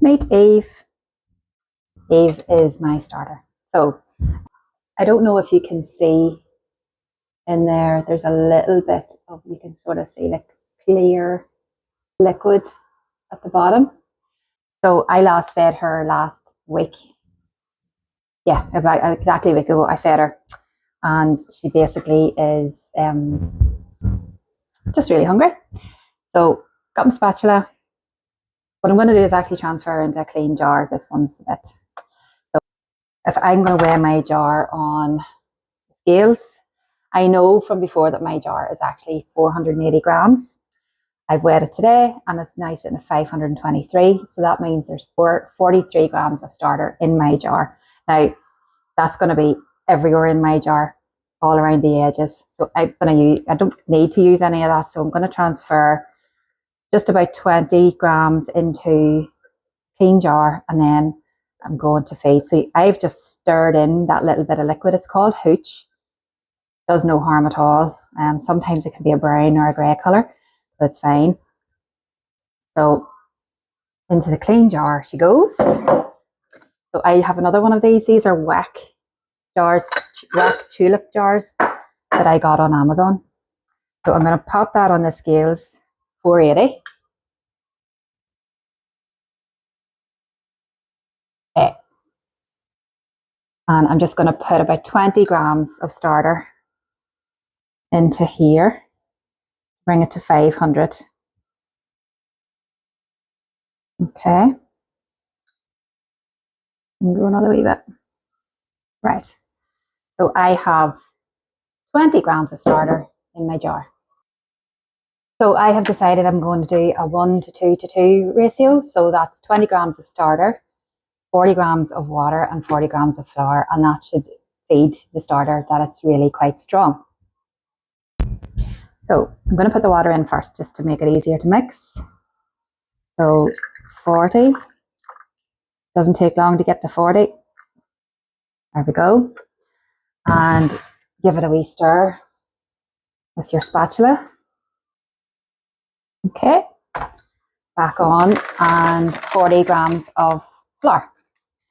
Meet Eve. Eve is my starter. So I don't know if you can see in there, there's a little bit of, you can sort of see like clear liquid at the bottom. So I last fed her last week. Yeah, about exactly a week ago I fed her. And she basically is just really hungry. So got my spatula. What I'm going to do is actually transfer into a clean jar. This one's a bit. So if I'm going to weigh my jar on scales, I know from before that my jar is actually 480 grams. I've weighed it today and it's now sitting at 523. So that means there's 43 grams of starter in my jar. Now, that's going to be everywhere in my jar, all around the edges. So I don't need to use any of that. So I'm going to transfer just about 20 grams into clean jar, and then I'm going to feed. So I've just stirred in that little bit of liquid. It's called hooch. Does no harm at all. Sometimes it can be a brown or a grey colour, but it's fine. So into the clean jar she goes. So I have another one of these. These are WAC jars, WAC tulip jars that I got on Amazon. So I'm going to pop that on the scales, 480. Okay. And I'm just going to put about 20 grams of starter into here, bring it to 500. Okay. And go another wee bit. Right. So I have 20 grams of starter in my jar. So I have decided I'm going to do a 1 to 2 to 2 ratio. So that's 20 grams of starter, 40 grams of water and 40 grams of flour. And that should feed the starter that it's really quite strong. So I'm going to put the water in first just to make it easier to mix. So 40. Doesn't take long to get to 40. There we go. And give it a wee stir with your spatula. Okay. Back on, and 40 grams of flour.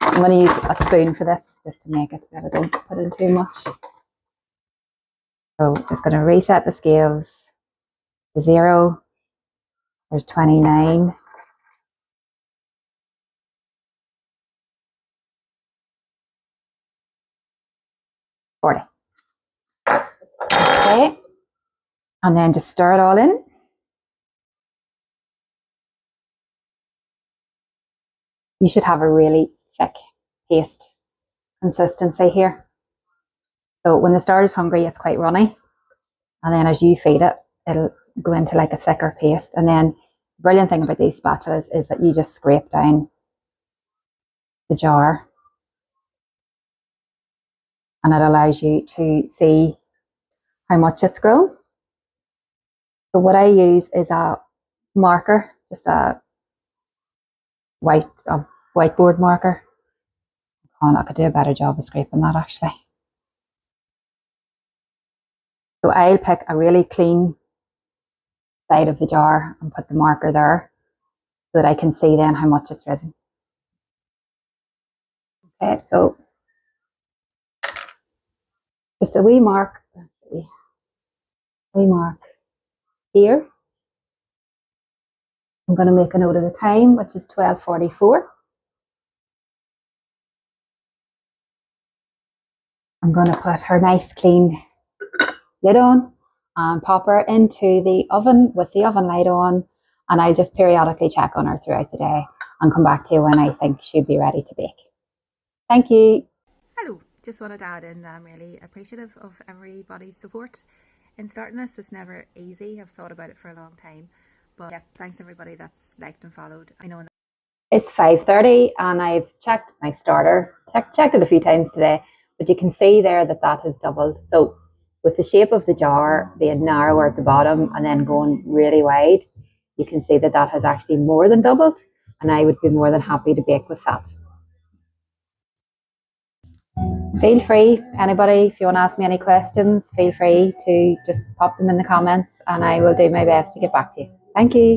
I'm going to use a spoon for this just to make it that I don't put in too much. So just going to reset the scales to 0. There's 29. Okay, and then just stir it all in. You should have a really thick paste consistency here. So when the starter is hungry, it's quite runny. And then as you feed it, it'll go into like a thicker paste. And then the brilliant thing about these spatulas is that you just scrape down the jar. And it allows you to see how much it's grown. So what I use is a marker, just a whiteboard marker. Oh, I could do a better job of scraping that actually. So I'll pick a really clean side of the jar and put the marker there so that I can see then how much it's risen. Okay, so just a wee mark, let's see, wee mark here. I'm going to make a note of the time, which is 12:44. I'm going to put her nice clean lid on and pop her into the oven with the oven light on, and I'll just periodically check on her throughout the day and come back to you when I think she'll be ready to bake. Thank you. Hello, just wanted to add in that I'm really appreciative of everybody's support in starting this. It's never easy. I've thought about it for a long time, but yeah, thanks everybody that's liked and followed. I know it's 5:30 and I've checked my starter, checked it a few times today, but you can see there that that has doubled. So with the shape of the jar being narrower at the bottom and then going really wide, you can see that that has actually more than doubled, and I would be more than happy to bake with that. Feel free, anybody, if you want to ask me any questions, feel free to just pop them in the comments and I will do my best to get back to you. Thank you.